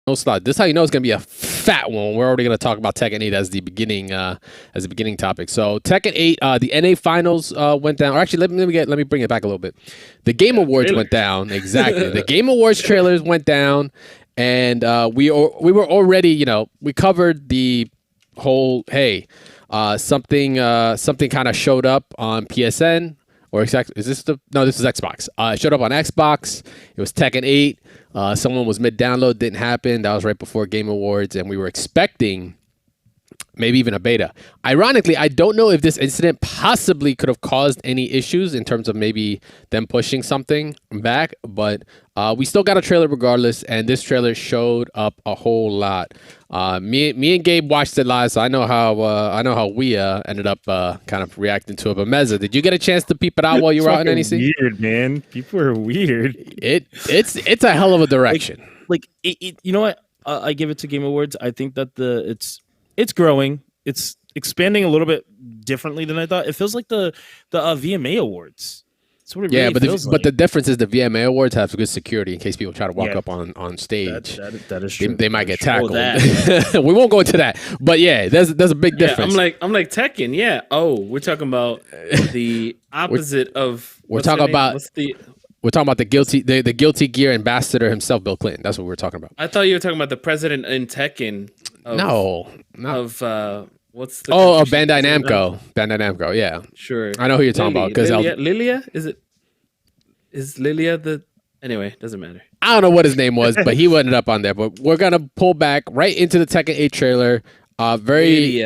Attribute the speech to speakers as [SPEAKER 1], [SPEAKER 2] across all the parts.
[SPEAKER 1] No slot. This is how you know it's gonna be a fat one. We're already gonna talk about Tekken 8 as the beginning topic. So Tekken 8, the NA finals went down. Or actually, let me bring it back a little bit. The Game Awards went down. Exactly. The Game Awards trailers went down, and we were already, we covered the whole something kind of showed up on PSN. Or exactly, this is Xbox. It showed up on Xbox. It was Tekken 8. Someone was mid-download, didn't happen. That was right before Game Awards, and we were expecting maybe even a beta. Ironically, I don't know if this incident possibly could have caused any issues in terms of maybe them pushing something back, but we still got a trailer regardless, and this trailer showed up a whole lot. Me and Gabe watched it live, so I know how we ended up kind of reacting to it. But Meza, did you get a chance to peep it out while you were out in NEC?
[SPEAKER 2] Weird, man. People are weird.
[SPEAKER 1] It's a hell of a direction.
[SPEAKER 2] You know what? I give it to Game Awards. I think that it's growing. It's expanding a little bit differently than I thought. It feels like the VMA Awards. That's what it really feels like.
[SPEAKER 1] But the difference is the VMA Awards have good security in case people try to walk up on stage.
[SPEAKER 2] That is true.
[SPEAKER 1] They might get tackled. We won't go into that. But yeah, there's a big difference.
[SPEAKER 3] I'm like Tekken. Yeah. Oh, we're talking about the opposite of.
[SPEAKER 1] We're talking about the Guilty Gear ambassador himself, Bill Clinton. That's what we're talking about.
[SPEAKER 3] I thought you were talking about the president in Tekken.
[SPEAKER 1] No.
[SPEAKER 3] What's the
[SPEAKER 1] Bandai Namco. Bandai Namco, yeah.
[SPEAKER 3] Sure.
[SPEAKER 1] I know who you're talking about.
[SPEAKER 3] Lilia? Is Lilia the... Anyway, doesn't matter.
[SPEAKER 1] I don't know what his name was, but he ended up on there. But we're going to pull back right into the Tekken 8 trailer. Very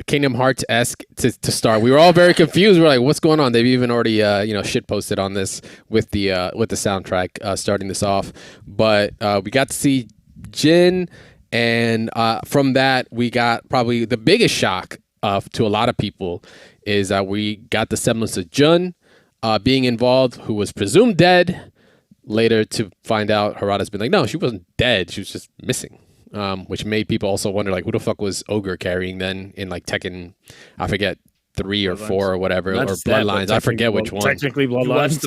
[SPEAKER 1] Kingdom Hearts-esque to start. We were all very confused. We're like, what's going on? They've even already shit posted on this with the soundtrack starting this off. But we got to see Jin, and from that we got probably the biggest shock to a lot of people is that we got the semblance of Jun being involved, who was presumed dead. Later to find out, Harada's been like, no, she wasn't dead. She was just missing. Which made people also wonder, like, who the fuck was Ogre carrying then in like Tekken, I forget, 3 or 4 or whatever, or Bloodlines. I forget which one.
[SPEAKER 2] Technically Bloodlines.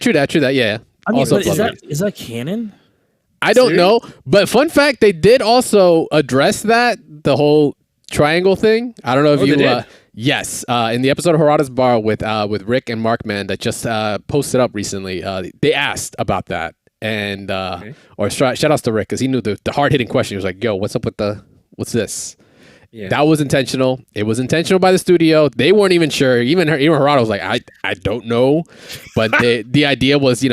[SPEAKER 1] True that. Yeah.
[SPEAKER 2] I mean, also, is that canon?
[SPEAKER 1] I don't know, but fun fact, they did also address the whole triangle thing. I don't know if you yes, in the episode of Harada's Bar with Rick and Markman that just posted up recently, they asked about that. And or shout outs to Rick because he knew the hard hitting question. He was like, "Yo, what's up with what's this?" Yeah. That was intentional. It was intentional by the studio. They weren't even sure. Even Harada was like, "I don't know," but the idea was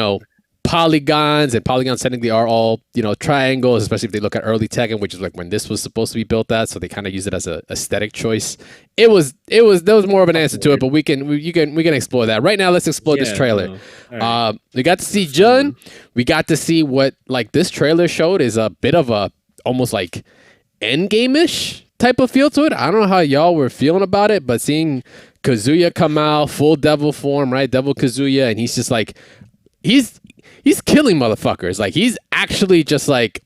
[SPEAKER 1] polygons, and polygons technically are all triangles, especially if they look at early Tekken, which is like when this was supposed to be built at. So they kind of use it as a aesthetic choice. There was more of an answer to it, but we can explore that right now. Let's explore this trailer. Right. We got to see Jun. We got to see what this trailer showed is a bit of a almost like endgame-ish type of feel to it. I don't know how y'all were feeling about it, but seeing Kazuya come out full devil form, right? Devil Kazuya, and he's just like he's killing motherfuckers. Like, he's actually just like,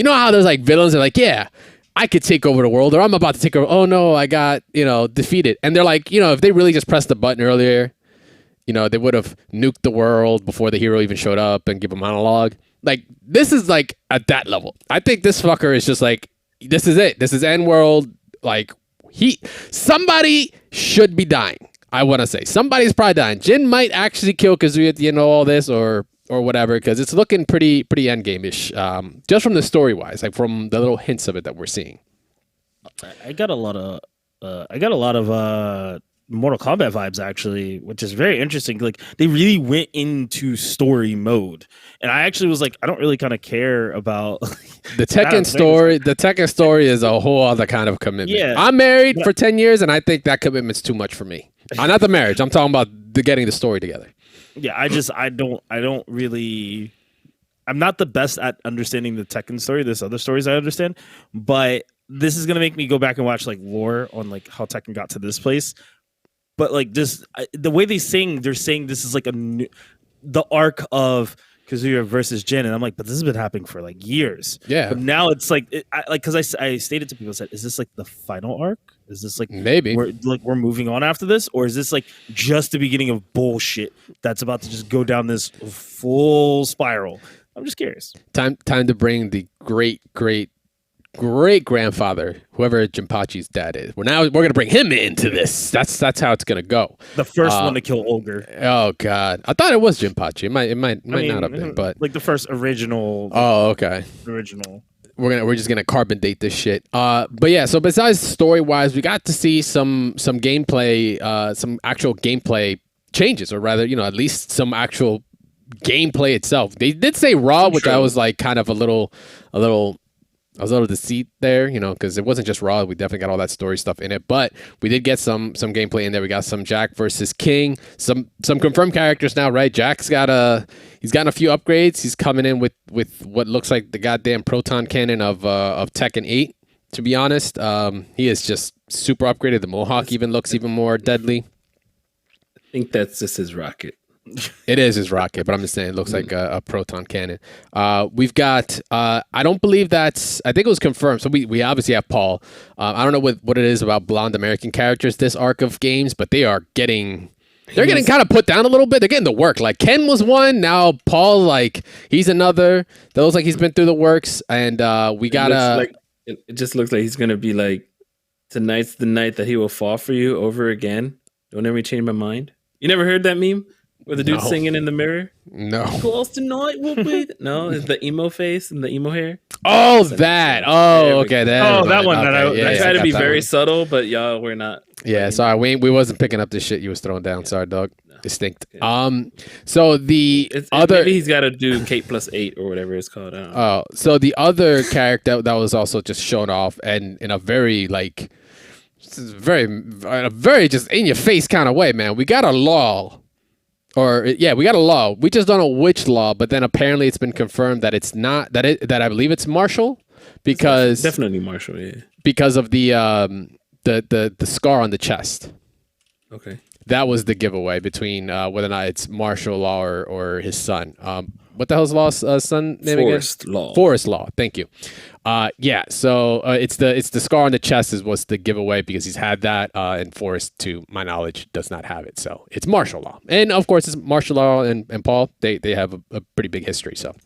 [SPEAKER 1] how there's like villains that are like, yeah, I could take over the world, or I'm about to take over. Oh no, I got, defeated. And they're like, if they really just pressed the button earlier, they would have nuked the world before the hero even showed up and give a monologue. Like, this is like at that level. I think this fucker is just like, this is it. This is end world. Like, somebody should be dying. I want to say somebody's probably dying. Jin might actually kill Kazuya at the end of all this, or whatever, because it's looking pretty endgame-ish, just from the story-wise, like from the little hints of it that we're seeing.
[SPEAKER 2] I got a lot of Mortal Kombat vibes, actually, which is very interesting. Like, they really went into story mode, and I actually was like, I don't really kind of care about
[SPEAKER 1] the Tekken story. The Tekken story is a whole other kind of commitment. Yeah, I'm married for 10 years, and I think that commitment's too much for me. Not the marriage. I'm talking about getting the story together.
[SPEAKER 2] Yeah, I don't really. I'm not the best at understanding the Tekken story. There's other stories I understand, but this is gonna make me go back and watch like lore on like how Tekken got to this place. But like this, the way they're saying this is like the arc of Kazuya versus Jin, and I'm like, but this has been happening for like years.
[SPEAKER 1] Yeah.
[SPEAKER 2] But now it's like, because I stated to people, said, is this like the final arc? Is this like
[SPEAKER 1] maybe
[SPEAKER 2] we're moving on after this, or is this like just the beginning of bullshit that's about to just go down this full spiral? I'm just curious.
[SPEAKER 1] Time to bring the great grandfather, whoever Jinpachi's dad is. We're gonna bring him into this. That's how it's gonna go.
[SPEAKER 2] The first one to kill Ogre.
[SPEAKER 1] Oh God, I thought it was Jinpachi. It might not have been, but
[SPEAKER 2] like the first original.
[SPEAKER 1] Oh, okay.
[SPEAKER 2] Original.
[SPEAKER 1] We're just gonna carbon date this shit. But yeah. So besides story wise, we got to see some gameplay, some actual gameplay changes, or rather, at least some actual gameplay itself. They did say raw, which I was like kind of a little deceit there, because it wasn't just raw. We definitely got all that story stuff in it, but we did get some gameplay in there. We got some Jack versus King, some confirmed characters now, right? Jack's he's gotten a few upgrades. He's coming in with what looks like the goddamn proton cannon of Tekken 8. To be honest, he is just super upgraded. The Mohawk even looks even more deadly.
[SPEAKER 3] I think that's just his rocket.
[SPEAKER 1] It is his rocket, but I'm just saying it looks like a proton cannon. We've got, I don't believe I think it was confirmed. So we obviously have Paul. I don't know what it is about blonde American characters this arc of games, but they're getting kind of put down a little bit. They're getting the work. Like Ken was one, now Paul, like he's another. That looks like he's been through the works, and we got
[SPEAKER 3] it just looks like he's gonna be like, tonight's the night that he will fall for you over again. Don't ever change my mind. You never heard that meme? Where the dude's singing in the mirror?
[SPEAKER 1] No.
[SPEAKER 3] Close tonight will be. No, it's the emo face and the emo hair.
[SPEAKER 1] Oh, that. Oh, okay.
[SPEAKER 2] That one.
[SPEAKER 1] Okay,
[SPEAKER 3] I try to be very subtle, but y'all, we're not.
[SPEAKER 1] Yeah, sorry. We wasn't picking up the shit you was throwing down. Sorry, dog. Distinct. So the other.
[SPEAKER 3] Maybe he's got to do Kate plus 8 or whatever it's called. I don't know.
[SPEAKER 1] Oh, so the other character that was also just shown off, and in a very like, very just in your face kind of way, man. We got a law. We got a law. We just don't know which law, but then apparently it's been confirmed that it's not that I believe it's martial, because
[SPEAKER 3] definitely martial, yeah. Because
[SPEAKER 1] of the scar on the chest.
[SPEAKER 3] Okay.
[SPEAKER 1] That was the giveaway between whether or not it's martial law or his son. What the hell's Law's son name again? Forest Law. Thank you. So it's the scar on the chest was the giveaway, because he's had that, and Forest, to my knowledge, does not have it. So it's martial law, and of course it's martial law and Paul. They have a pretty big history. So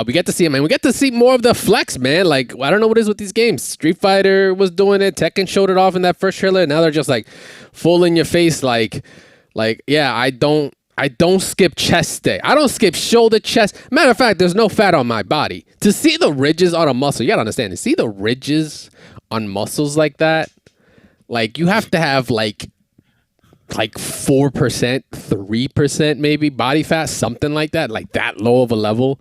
[SPEAKER 1] we get to see him, man. We get to see more of the flex, man. Like, I don't know what it is with these games. Street Fighter was doing it. Tekken showed it off in that first trailer. Now they're just like full in your face, like yeah, I don't skip chest day. I don't skip shoulder, chest. Matter of fact, there's no fat on my body. To see the ridges on a muscle, you gotta understand. To see the ridges on muscles like that, like you have to have like 4%, 3% maybe body fat, something like that low of a level.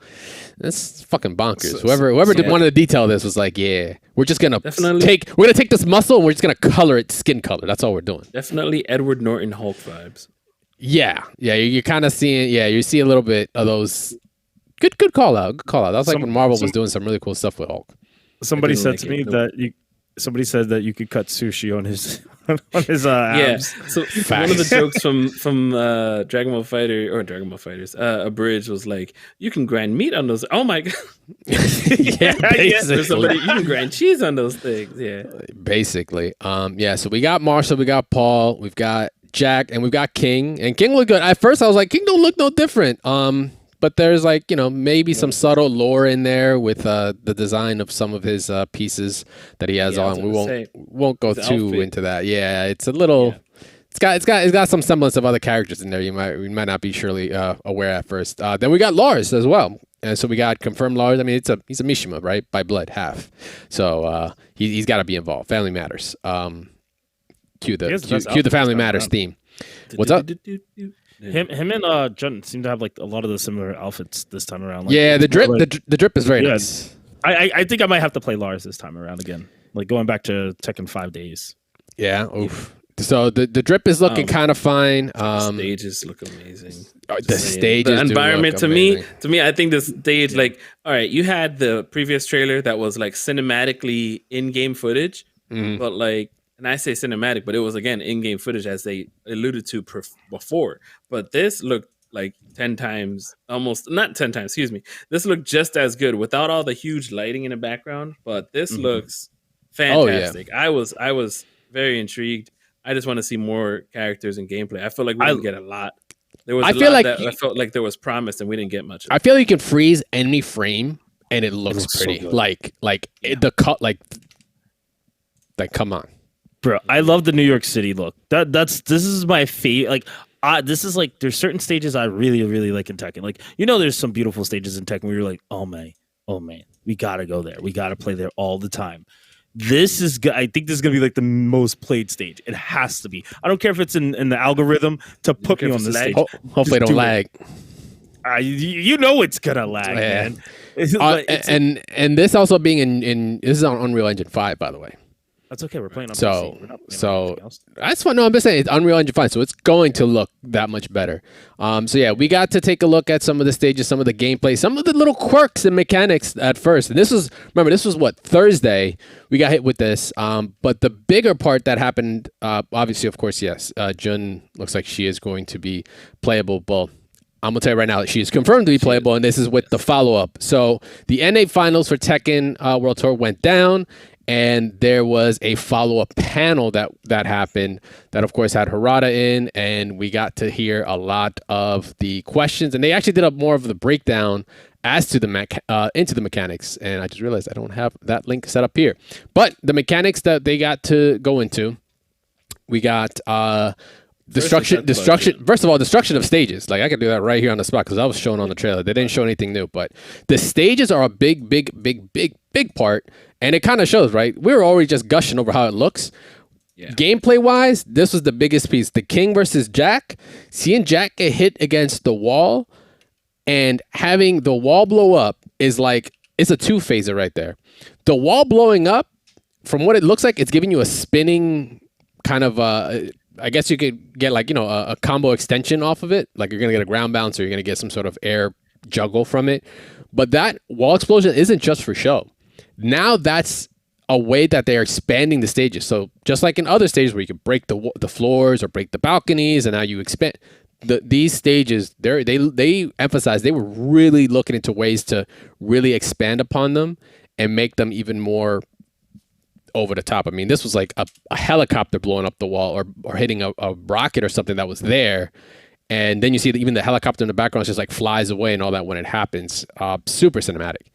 [SPEAKER 1] That's fucking bonkers. Whoever wanted to detail this was like, yeah, we're just gonna take this muscle and we're just gonna color it skin color. That's all we're doing.
[SPEAKER 3] Definitely Edward Norton Hulk vibes.
[SPEAKER 1] Yeah, you're kind of seeing. Yeah, you see a little bit of those. Good call out. That was like when Marvel was doing some really cool stuff with Hulk.
[SPEAKER 2] Somebody said to me that somebody said that you could cut sushi on his abs.
[SPEAKER 3] Yeah. So one of the jokes from Dragon Ball Fighters, Abridged was like, you can grind meat on those. Oh my god.
[SPEAKER 1] Yeah, basically.
[SPEAKER 3] You can grind cheese on those things. Yeah.
[SPEAKER 1] Basically. So we got Marshall, we got Paul, we've got Jack, and we've got King. And King looked good. At first I was like, King don't look no different. But there's like, maybe some subtle lore in there with the design of some of his pieces that he has on. We won't go too into that. Yeah, it's a little. Yeah. It's got some semblance of other characters in there. We might not be surely aware at first. Then we got Lars as well, and so we got confirmed Lars. I mean, he's a Mishima, right, by blood, half. So he's got to be involved. Family matters. Cue the Family Matters theme. What's up?
[SPEAKER 2] Him and Jun seem to have like a lot of the similar outfits this time around. Like,
[SPEAKER 1] yeah, the drip is very nice.
[SPEAKER 2] I think I might have to play Lars this time around again. Like going back to Tekken 5 days.
[SPEAKER 1] Yeah. Oof. So the drip is looking kind of fine.
[SPEAKER 3] The stages look amazing.
[SPEAKER 1] The stages,
[SPEAKER 3] the environment to me, I think the stage, like, all right, you had the previous trailer that was like cinematically in-game footage, but like. And I say cinematic, but it was, again, in-game footage, as they alluded to before. But this looked like 10 times, almost not 10 times, excuse me. This looked just as good without all the huge lighting in the background, but this looks fantastic. I was very intrigued. I just want to see more characters and gameplay. I feel like we didn't get a lot. There was I felt like there was promise and we didn't get much.
[SPEAKER 1] I feel like you can freeze any frame and it looks pretty. So the cut like come on.
[SPEAKER 2] Bro, I love the New York City look. This is my favorite. Like, this is like there's certain stages I really, really like in Tekken. Like, there's some beautiful stages in Tekken where you're like, oh man, we gotta go there. We gotta play there all the time. This is good. I think this is gonna be like the most played stage. It has to be. I don't care if it's in the algorithm to put me on this stage.
[SPEAKER 1] Hopefully, don't lag.
[SPEAKER 2] You know it's gonna lag, man.
[SPEAKER 1] And this also being in this is on Unreal Engine 5, by the way.
[SPEAKER 2] That's okay. We're playing on PC. We're not playing on
[SPEAKER 1] that's fun. No, I'm just saying it's Unreal Engine 5, so it's going to look that much better. So yeah, we got to take a look at some of the stages, some of the gameplay, some of the little quirks and mechanics at first. And this was what, Thursday we got hit with this. But the bigger part that happened, obviously, of course, yes, Jun looks like she is going to be playable. Well, I'm going to tell you right now that she is confirmed to be playable, and this is with the follow-up. So the NA finals for Tekken World Tour went down, and there was a follow-up panel that happened that, of course, had Harada in, and we got to hear a lot of the questions. And they actually did more of the breakdown as to into the mechanics. And I just realized I don't have that link set up here. But the mechanics that they got to go into, we got... destruction. First of all, destruction of stages. Like, I could do that right here on the spot because I was showing on the trailer. They didn't show anything new, but the stages are a big part, and it kind of shows, right? We were already just gushing over how it looks. Yeah. Gameplay wise, this was the biggest piece. The King versus Jack. Seeing Jack get hit against the wall and having the wall blow up is like, it's a two-phaser right there. The wall blowing up, from what it looks like, it's giving you a spinning kind of I guess you could get like, a combo extension off of it. Like, you're going to get a ground bounce or you're going to get some sort of air juggle from it. But that wall explosion isn't just for show. Now that's a way that they're expanding the stages. So just like in other stages where you could break the floors or break the balconies, and now you expand these stages, they emphasize they were really looking into ways to really expand upon them and make them even more over the top. I mean, this was like a helicopter blowing up the wall or hitting a rocket or something that was there. And then you see that even the helicopter in the background just like flies away and all that when it happens. Super cinematic.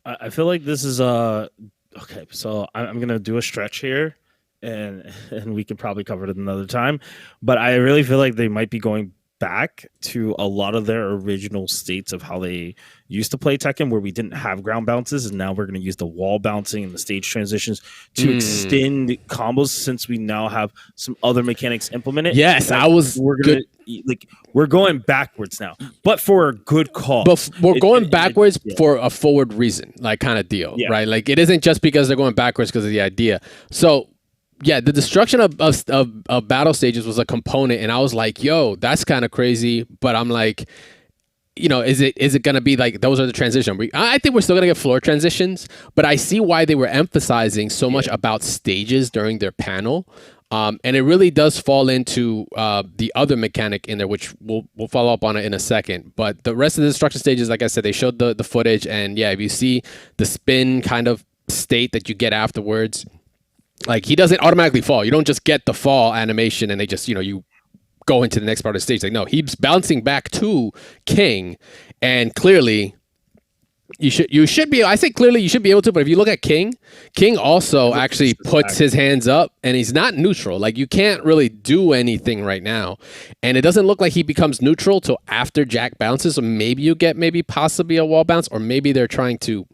[SPEAKER 2] I feel like this is okay. So I'm going to do a stretch here and we can probably cover it another time. But I really feel like they might be going back to a lot of their original states of how they used to play Tekken, where we didn't have ground bounces, and now we're going to use the wall bouncing and the stage transitions to extend combos, since we now have some other mechanics implemented.
[SPEAKER 1] Yes,
[SPEAKER 2] we're going backwards now, but for a good cause.
[SPEAKER 1] But we're going backwards for a forward reason, like kind of deal, right? Like, it isn't just because they're going backwards because of the idea. So yeah, the destruction of battle stages was a component, and I was like, yo, that's kind of crazy. But I'm like, is it going to be like those are the transitions? I think we're still going to get floor transitions, but I see why they were emphasizing so much about stages during their panel. And it really does fall into the other mechanic in there, which we'll follow up on it in a second. But the rest of the destruction stages, like I said, they showed the footage, and yeah, if you see the spin kind of state that you get afterwards, like, he doesn't automatically fall. You don't just get the fall animation and they just, you go into the next part of the stage. Like, no, he's bouncing back to King, and clearly you should be. I say clearly you should be able to, but if you look at King also actually puts his hands up, and he's not neutral. Like, you can't really do anything right now, and it doesn't look like he becomes neutral till after Jack bounces. So maybe you get possibly a wall bounce, or maybe they're trying to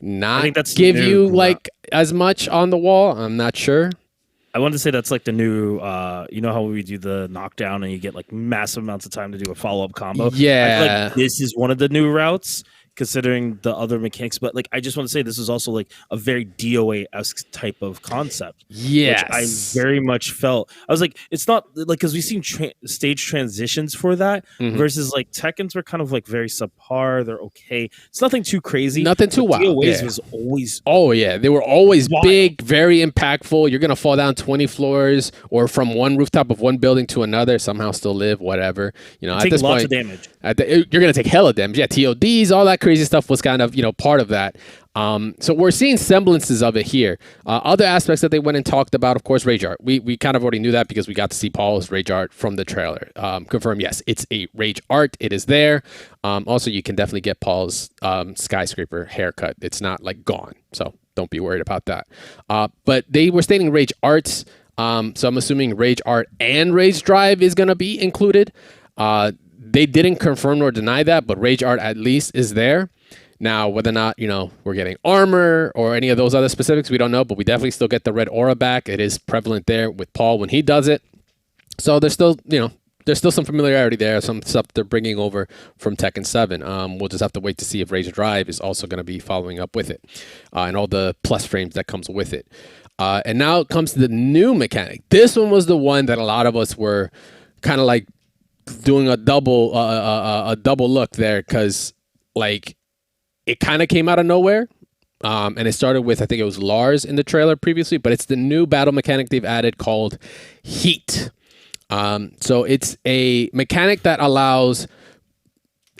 [SPEAKER 1] not give you like as much on the wall. I'm not sure.
[SPEAKER 2] I wanted to say that's like the new, how we do the knockdown and you get like massive amounts of time to do a follow-up combo.
[SPEAKER 1] Yeah.
[SPEAKER 2] I feel like this is one of the new routes. considering the other mechanics. But like, I just want to say this is also like a very DOA-esque type of concept.
[SPEAKER 1] Yes.
[SPEAKER 2] Which I very much felt. I was like, it's not like, because we've seen stage transitions for that versus like Tekken's were kind of like very subpar. They're okay. It's nothing too crazy.
[SPEAKER 1] Nothing too wild.
[SPEAKER 2] DOAs was always.
[SPEAKER 1] Oh yeah, they were always
[SPEAKER 2] wild.
[SPEAKER 1] Big, very impactful. You're gonna fall down 20 floors or from one rooftop of one building to another, somehow still live, whatever. You know, at this
[SPEAKER 2] lots
[SPEAKER 1] point,
[SPEAKER 2] of damage.
[SPEAKER 1] You're gonna take hella damage. Yeah, TODs, all that crazy stuff was kind of, you know, part of that. So we're seeing semblances of it here. Other aspects that they went and talked about, of course, rage art. We kind of already knew that because we got to see Paul's rage art from the trailer. Confirm, yes, it's a rage art. It is there. Also, you can definitely get Paul's skyscraper haircut. It's not like gone, so don't be worried about that. But they were stating rage arts. So I'm assuming rage art and rage drive is gonna be included. They didn't confirm nor deny that, but rage art at least is there. Now, whether or not, you know, we're getting armor or any of those other specifics, we don't know, but we definitely still get the red aura back. It is prevalent there with Paul when he does it. So there's still, you know, there's still some familiarity there, some stuff they're bringing over from Tekken 7. We'll just have to wait to see if Rage Drive is also going to be following up with it and all the plus frames that comes with it. And now it comes to the new mechanic. This one was the one that a lot of us were kind of like doing a double look there, because like it kind of came out of nowhere. And it started with, I think it was Lars in the trailer previously, but it's the new battle mechanic they've added called Heat. So it's a mechanic that allows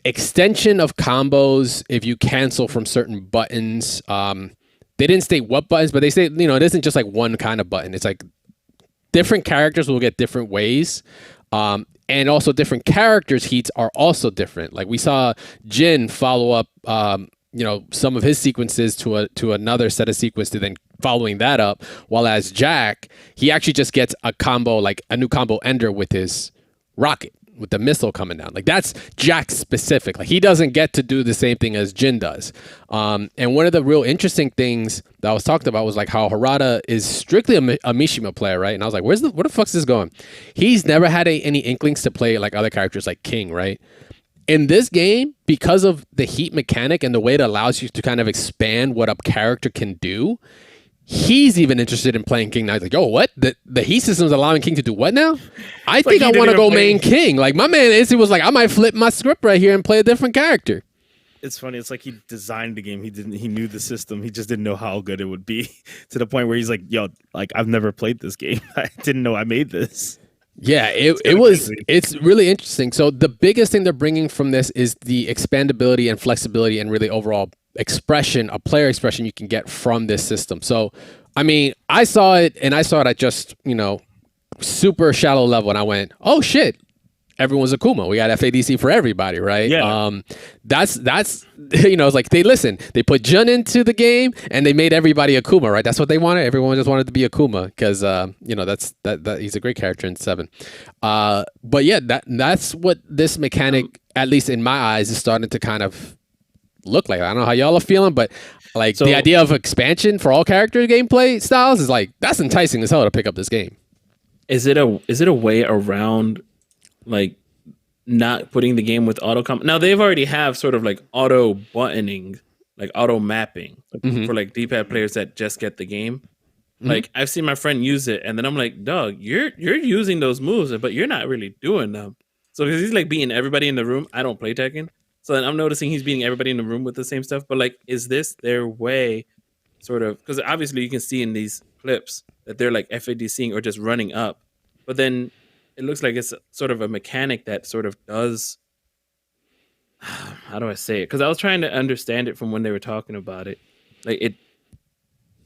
[SPEAKER 1] extension of combos if you cancel from certain buttons. They didn't state what buttons, but they say, you know, it isn't just like one kind of button. It's like different characters will get different ways. And also different characters' heats are also different. Like we saw Jin follow up, you know, some of his sequences to another set of sequence to then following that up. While as Jack, he actually just gets a combo, like a new combo ender with his rocket, with the missile coming down. Like that's Jack specific. Like he doesn't get to do the same thing as Jin does. And one of the real interesting things that I was talking about was like how Harada is strictly a Mishima player, right? And I was like, where the fuck's this going? He's never had any inklings to play like other characters like King, right? In this game, because of the heat mechanic and the way it allows you to kind of expand what a character can do, he's even interested in playing King now. He's like, yo, what? The heat system is allowing King to do what now? I think I want to go main King. Like my man Izzy was like, I might flip my script right here and play a different character.
[SPEAKER 2] It's funny. It's like he designed the game. He knew the system. He just didn't know how good it would be, to the point where he's like, yo, like I've never played this game. I didn't know I made this.
[SPEAKER 1] Yeah, it's really interesting. So the biggest thing they're bringing from this is the expandability and flexibility and really overall expression, a player expression you can get from this system. So, I mean, I saw it at just, you know, super shallow level, and I went, oh shit, everyone's Akuma. We got FADC for everybody, right?
[SPEAKER 2] Yeah.
[SPEAKER 1] That's you know, it's like they put Jun into the game and they made everybody Akuma, right? That's what they wanted. Everyone just wanted to be Akuma because you know, that he's a great character in 7. But yeah, that's what this mechanic, at least in my eyes, is starting to kind of look like. I don't know how y'all are feeling, but like the idea of expansion for all character gameplay styles is like, that's enticing as hell to pick up this game.
[SPEAKER 3] Is it a way around like not putting the game with auto now they've already have sort of like auto buttoning, like auto mapping for like D-pad players that just get the game. Like I've seen my friend use it, and then I'm like, dog, you're using those moves, but you're not really doing them. So because he's like beating everybody in the room. I don't play Tekken, so then I'm noticing he's beating everybody in the room with the same stuff. But like, is this their way, sort of? Because obviously you can see in these clips that they're like FADCing or just running up, but then it looks like it's sort of a mechanic that sort of does. How do I say it? Because I was trying to understand it from when they were talking about it. Like it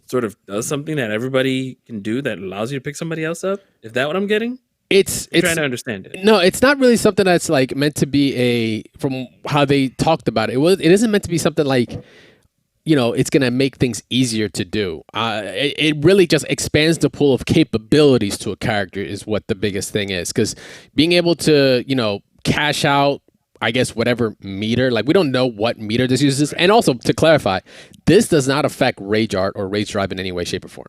[SPEAKER 3] sort of does something that everybody can do that allows you to pick somebody else up. Is that what I'm getting?
[SPEAKER 1] It's
[SPEAKER 3] trying to understand it.
[SPEAKER 1] No, it's not really something that's like meant to be from how they talked about it. It isn't meant to be something like, you know, it's going to make things easier to do. It really just expands the pool of capabilities to a character is what the biggest thing is. Because being able to, you know, cash out, I guess, whatever meter, like we don't know what meter this uses. And also to clarify, this does not affect Rage Art or Rage Drive in any way, shape, or form.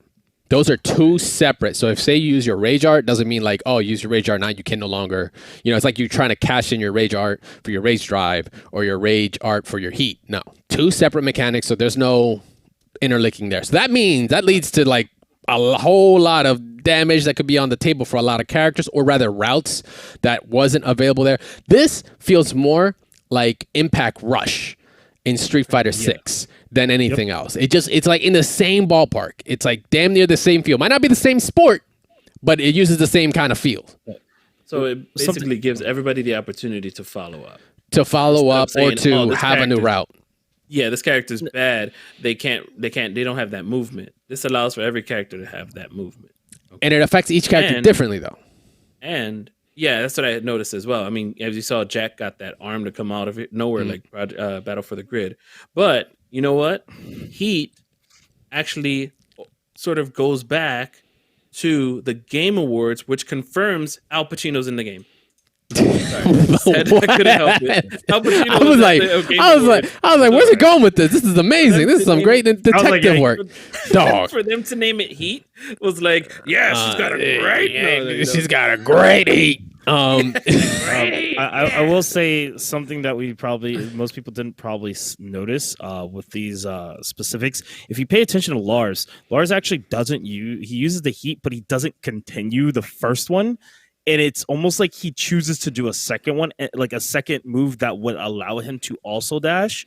[SPEAKER 1] Those are two separate. So if say you use your rage art, doesn't mean like, oh, use your rage art now you can no longer, it's like you're trying to cash in your rage art for your rage drive or your rage art for your heat. No, two separate mechanics. So there's no interlinking there. So that leads to like a whole lot of damage that could be on the table for a lot of characters, or rather routes that wasn't available there. This feels more like Impact Rush in Street Fighter 6 than anything else. It's like in the same ballpark. It's like damn near the same feel. Might not be the same sport, but it uses the same kind of feel.
[SPEAKER 3] So it basically gives everybody the opportunity to follow up.
[SPEAKER 1] Or to have a new route.
[SPEAKER 3] Yeah, this character's bad. They don't have that movement. This allows for every character to have that movement. Okay.
[SPEAKER 1] And it affects each character differently though.
[SPEAKER 3] And yeah, that's what I had noticed as well. I mean, as you saw, Jack got that arm to come out of it nowhere like Battle for the Grid. But you know what? Heat actually sort of goes back to the Game Awards, which confirms Al Pacino's in the game. I couldn't help it. Al Pacino
[SPEAKER 1] I was like, where's it going with this? This is amazing. This is some great detective work. Dog.
[SPEAKER 3] For them to name it Heat was like, yeah, she's got a great.
[SPEAKER 1] She's got a great heat.
[SPEAKER 2] I will say something that most people didn't probably notice with these specifics. If you pay attention to Lars actually he uses the heat, but he doesn't continue the first one. And it's almost like he chooses to do a second one, like a second move that would allow him to also dash.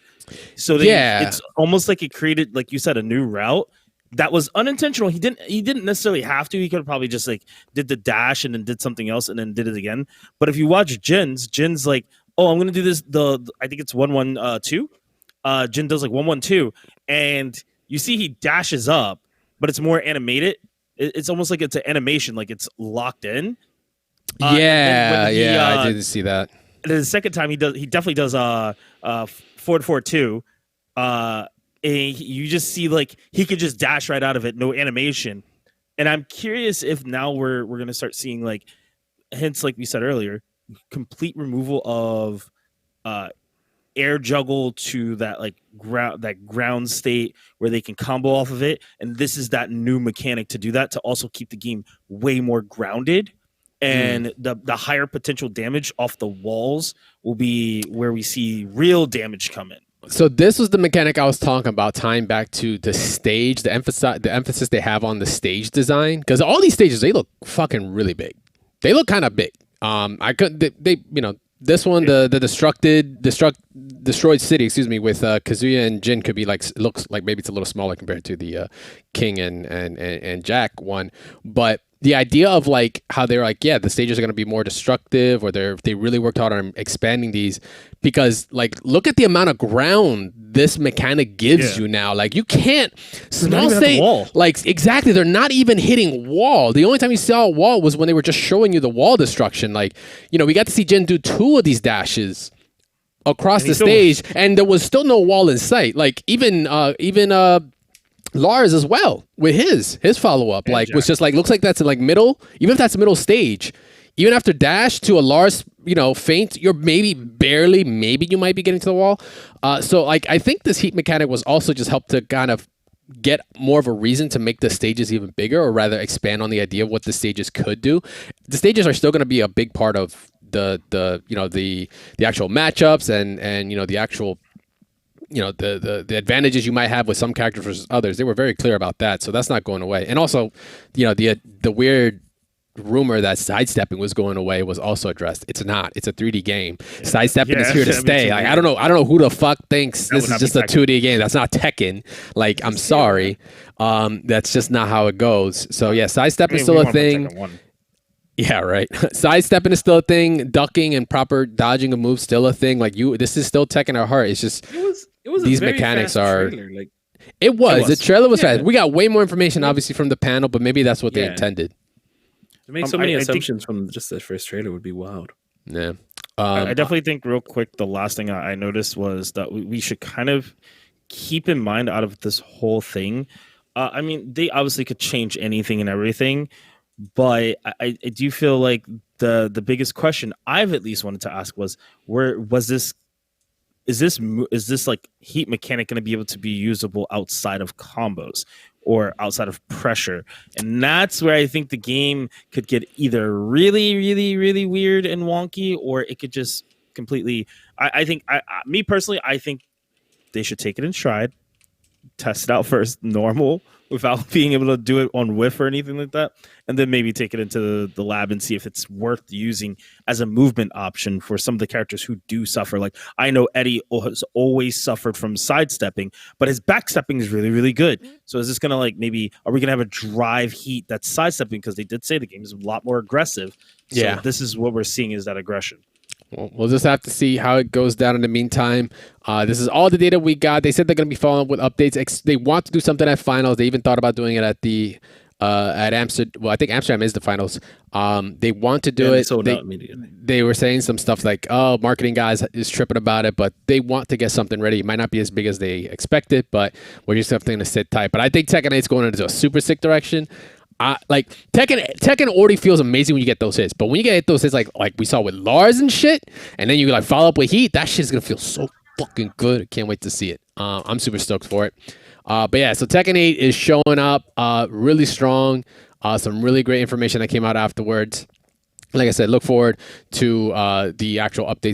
[SPEAKER 2] So it's almost like it created, like you said, a new route that was unintentional. He didn't necessarily have to. He could have probably just like did the dash and then did something else and then did it again. But if you watch Jin's like, oh, I'm gonna do this. I think it's 1-1-2. Jin does like 1-1-2, and you see he dashes up, but it's more animated. It's almost like it's an animation, like it's locked in.
[SPEAKER 1] I didn't see that.
[SPEAKER 2] And then the second time he definitely does 4-4-2. And you just see like he could just dash right out of it, no animation. And I'm curious if now we're gonna start seeing like hints, like we said earlier, complete removal of air juggle to that like ground state where they can combo off of it. And this is that new mechanic to do that, to also keep the game way more grounded. And the higher potential damage off the walls will be where we see real damage come in.
[SPEAKER 1] So this was the mechanic I was talking about, tying back to the stage, the emphasis they have on the stage design. Because all these stages, they look fucking really big. They look kind of big. This one, the destroyed city, with Kazuya and Jin could be like, looks like maybe it's a little smaller compared to the King and Jack one, but the idea of like how they're like, yeah, the stages are going to be more destructive, or they really worked hard on expanding these, because like look at the amount of ground this mechanic gives you now. Like you can't small state, like exactly, they're not even hitting wall. The only time you saw a wall was when they were just showing you the wall destruction. Like, we got to see Jin do 2 of these dashes across the stage, and there was still no wall in sight. Like even Lars as well with his follow-up, like was just like, looks like that's in like middle, even if that's middle stage, even after dash to a Lars, feint, you're maybe you might be getting to the wall. So like I think this heat mechanic was also just helped to kind of get more of a reason to make the stages even bigger, or rather expand on the idea of what the stages could do. The stages are still going to be a big part of the actual matchups and the actual the advantages you might have with some characters versus others. They were very clear about that, so that's not going away. And also, the weird rumor that sidestepping was going away was also addressed. It's not. It's a 3D game. Sidestepping is here to stay. Like I don't know who the fuck thinks this is just a 2D game. That's not Tekken. Like I'm sorry, that's just not how it goes. So yeah, sidestepping is still a thing. Yeah, right. Sidestepping is still a thing. Ducking and proper dodging a move still a thing. Like this is still Tekken at heart. It's just
[SPEAKER 3] it was
[SPEAKER 1] these
[SPEAKER 3] a very
[SPEAKER 1] mechanics
[SPEAKER 3] fast
[SPEAKER 1] are.
[SPEAKER 3] Trailer. Like
[SPEAKER 1] it was. The trailer was fast. We got way more information, obviously, from the panel, but maybe that's what they intended.
[SPEAKER 3] To make so many assumptions from just the first trailer would be wild.
[SPEAKER 1] Yeah.
[SPEAKER 2] I definitely think, real quick, the last thing I noticed was that we should kind of keep in mind out of this whole thing. I mean, they obviously could change anything and everything, but I do feel like the biggest question I've at least wanted to ask was, is this like heat mechanic going to be able to be usable outside of combos? or outside of pressure. And that's where I think the game could get either really, really, really weird and wonky, or it could just completely. I think, me personally, I think they should take it in stride, test it out first, normal, without being able to do it on whiff or anything like that, and then maybe take it into the lab and see if it's worth using as a movement option for some of the characters who do suffer. Like, I know Eddie has always suffered from sidestepping, but his backstepping is really, really good. So is this gonna, like, maybe are we gonna have a drive heat that's sidestepping, because they did say the game is a lot more aggressive. So this is what we're seeing, is that aggression.
[SPEAKER 1] Well, we'll just have to see how it goes down in the meantime. This is all the data we got. They said they're going to be following up with updates. They want to do something at finals. They even thought about doing it at Amsterdam. Well, I think Amsterdam is the finals. They want to do it.
[SPEAKER 3] Sold out immediately.
[SPEAKER 1] They were saying some stuff like, "Oh, marketing guys is tripping about it," but they want to get something ready. It might not be as big as they expected, but we're just going to sit tight. But I think Tekken 8 is going into a super sick direction. Like Tekken already feels amazing when you get those hits, but when you get those hits like we saw with Lars and shit, and then you like follow up with Heat, that shit's gonna feel so fucking good. I can't wait to see it. I'm super stoked for it. But yeah, so Tekken 8 is showing up really strong. Some really great information that came out afterwards. Like I said, look forward to the actual updates